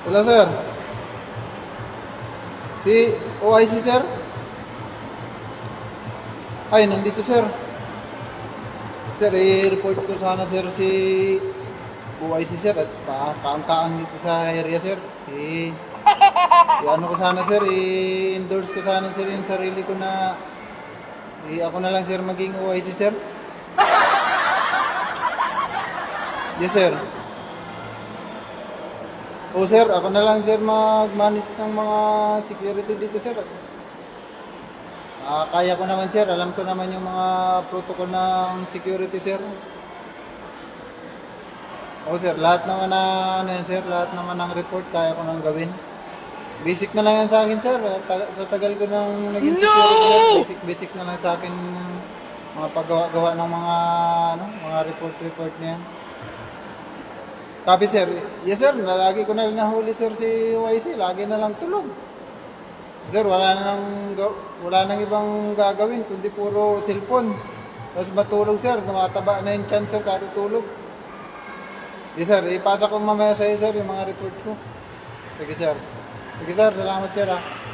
Hello, sir. Si OIC, sir? Ay, nandito, sir. Sir, i-report ko sana, sir, si OIC, sir. At kaang-kaang dito sa area, sir. I-ano ko sana, sir. I-endorse ko sana, sir, yung sarili ko na ako na lang, sir, maging OIC, sir. Yes, sir. O, sir, ako na lang, sir, mag-manage ng mga security dito, sir. Kaya ko naman, sir. Alam ko naman yung mga protocol ng security, sir. O, sir, lahat naman na, ano yan, sir, lahat naman ng report, kaya ko nang gawin. Basic na lang yan sa akin, sir. Sa tagal ko nang naging security, sir, basic na lang sa akin mga paggawa-gawa ng mga, ano, mga report na yan. Copy, sir. Yes, sir. Lagi ko na rin nahuli, sir, si YC. Lagi na lang tulog. Sir, wala nang ibang gagawin, kundi puro cellphone. Tapos matulog, sir. Tumataba na yung cancer katutulog. Yes, sir. Ipasa ko mamaya sa'yo, sir, yung mga report ko. Sige, sir. Sige, sir. Salamat, sir, ha.